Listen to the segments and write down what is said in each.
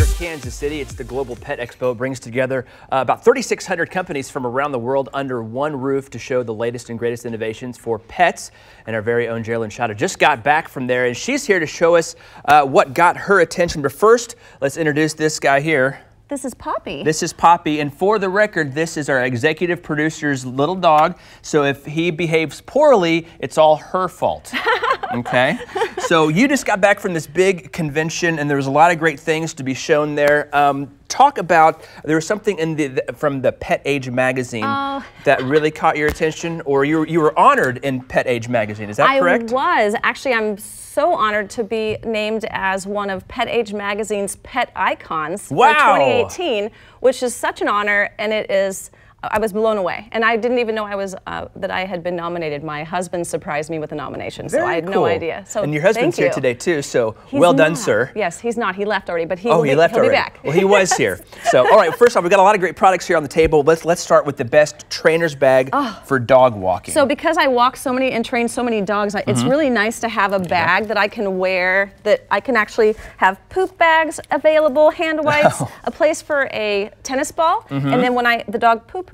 here in Kansas City. It's the Global Pet Expo. It brings together about 3,600 companies from around the world under one roof to show the latest and greatest innovations for pets. And our very own Geraldine Schotto just got back from there, and she's here to show us what got her attention. But first, let's introduce this guy here. This is Poppy. This is Poppy, and for the record, this is our executive producer's little dog. So if he behaves poorly, it's all her fault. Okay? So you just got back from this big convention, and there was a lot of great things to be shown there. Talk about, there was something in from the Pet Age magazine that really caught your attention, or you were honored in Pet Age magazine. Is that correct? I was. Actually, I'm so honored to be named as one of Pet Age magazine's pet icons for 2018, which is such an honor, and it is. I was blown away, and I didn't even know I was that I had been nominated. My husband surprised me with a nomination, so I had no idea. So and your husband's here today too, so he's well done, sir. Yes, he's not. He left already, but he'll be back. Well, he was here. So, all right. First off, we've got a lot of great products here on the table. Let's start with the best trainer's bag for dog walking. So, because I walk so many and train so many dogs, it's really nice to have a bag that I can wear. That I can actually have poop bags available, hand wipes, a place for a tennis ball, and then when the dog poo-poos,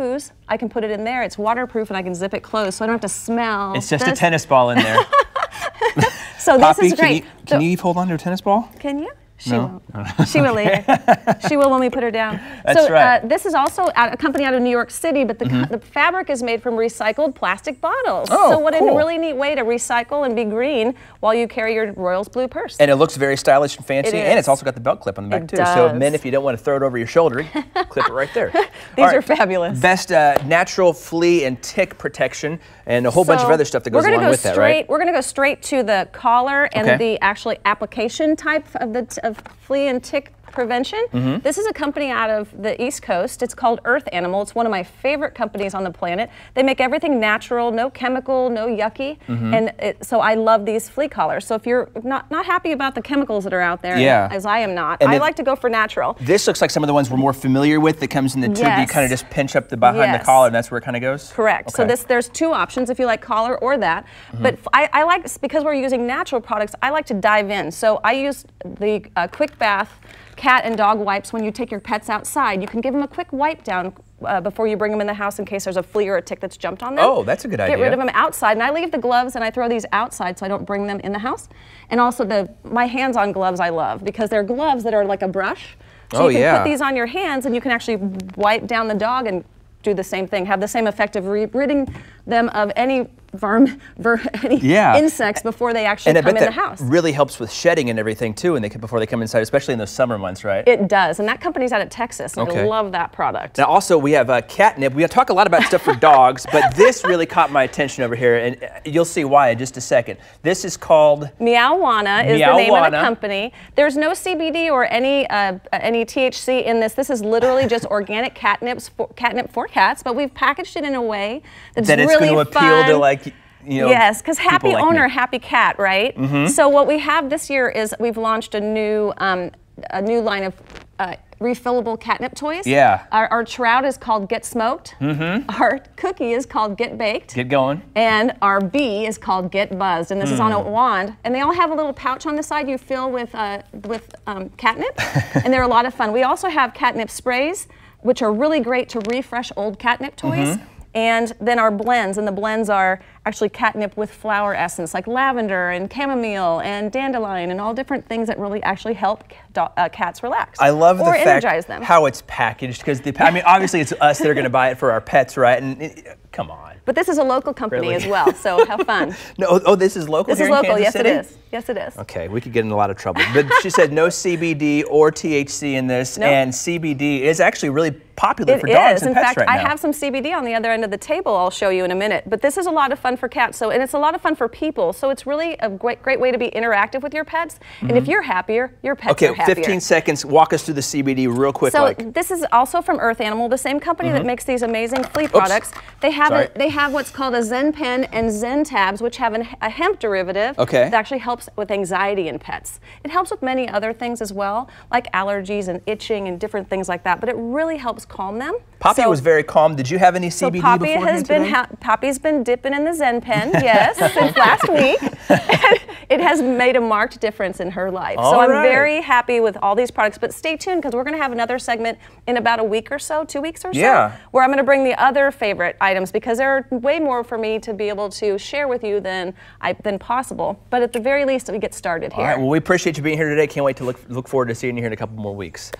I can put it in there. It's waterproof and I can zip it closed so I don't have to smell. It's just a tennis ball in there. So Poppy, this is great. Can you hold on to a tennis ball? Can you? She no. will. She will later. She will when we put her down. That's right. This is also a company out of New York City, but the fabric is made from recycled plastic bottles. Oh, so what cool. a really neat way to recycle and be green while you carry your Royals blue purse. And it looks very stylish and fancy, and it's also got the belt clip on the back too. Does. So men, if you don't want to throw it over your shoulder, clip it right there. These are fabulous. Best natural flea and tick protection, and a whole bunch of other stuff that goes along with that, right? We're going to go straight to the collar and the actually application type of flea and tick prevention. This is a company out of the East Coast. It's called Earth Animal. It's one of my favorite companies on the planet. They make everything natural, no chemical, no yucky, and so I love these flea collars. So if you're not happy about the chemicals that are out there, as I am not, I like to go for natural. This looks like some of the ones we're more familiar with that comes in the tube. You kind of just pinch up the behind the collar, and that's where it kind of goes? Correct. Okay. So there's two options if you like collar or that. But I like, because we're using natural products, I like to dive in. So I use the Quick Bath cat and dog wipes when you take your pets outside. You can give them a quick wipe down before you bring them in the house in case there's a flea or a tick that's jumped on them. Oh, that's a good idea. Get rid of them outside. And I leave the gloves and I throw these outside so I don't bring them in the house. And also my hands-on gloves I love because they're gloves that are like a brush. So you can put these on your hands and you can actually wipe down the dog and do the same thing, have the same effect of ridding them of any insects before they actually come in the house. And really helps with shedding and everything too, and before they come inside, especially in those summer months, right? It does, and that company's out of Texas, and I love that product. Now also we have catnip. We talk a lot about stuff for dogs, but this really caught my attention over here, and you'll see why in just a second. This is called Meowana is the name of the company. There's no CBD or any THC in this. This is literally just organic catnip for cats, but we've packaged it in a way that's really it's going to appeal to, like, you know, yes, because happy owner, happy cat, right? So what we have this year is we've launched a new line of refillable catnip toys. Our trout is called Get Smoked. Our cookie is called Get Baked. Get going. And our bee is called Get Buzzed, and this is on a wand. And they all have a little pouch on the side you fill with catnip, and they're a lot of fun. We also have catnip sprays, which are really great to refresh old catnip toys. And then our blends, and the blends are actually catnip with flower essence, like lavender and chamomile and dandelion and all different things that really actually help cats relax. I love the energize them. How it's packaged, because I mean, obviously it's us that are going to buy it for our pets, right? And come on. But this is a local company as well, so have fun. No, this is local. This is local. Yes, it is. Yes, it is. Okay, we could get in a lot of trouble. But she said no CBD or THC in this, and CBD is actually really popular for dogs and pets right now. In fact, I have some CBD on the other end of the table. I'll show you in a minute. But this is a lot of fun for cats, and it's a lot of fun for people. So it's really a great way to be interactive with your pets. And if you're happier, your pets are happier. 15 seconds. Walk us through the CBD real quick. So this is also from Earth Animal, the same company that makes these amazing flea products. They have what's called a Zen Pen and Zen Tabs, which have a hemp derivative that actually helps with anxiety in pets. It helps with many other things as well, like allergies and itching and different things like that. But it really helps calm them. Poppy was very calm. Did you have any CBD so Poppy beforehand today? Poppy's been dipping in the Zen pen, yes, since last week. It has made a marked difference in her life. So I'm very happy with all these products. But stay tuned, because we're going to have another segment in about a week or so, 2 weeks or so, where I'm going to bring the other favorite items, because there are way more for me to be able to share with you than possible. But at the very least, we get started here. All right. Well, we appreciate you being here today. Can't wait to look forward to seeing you here in a couple more weeks.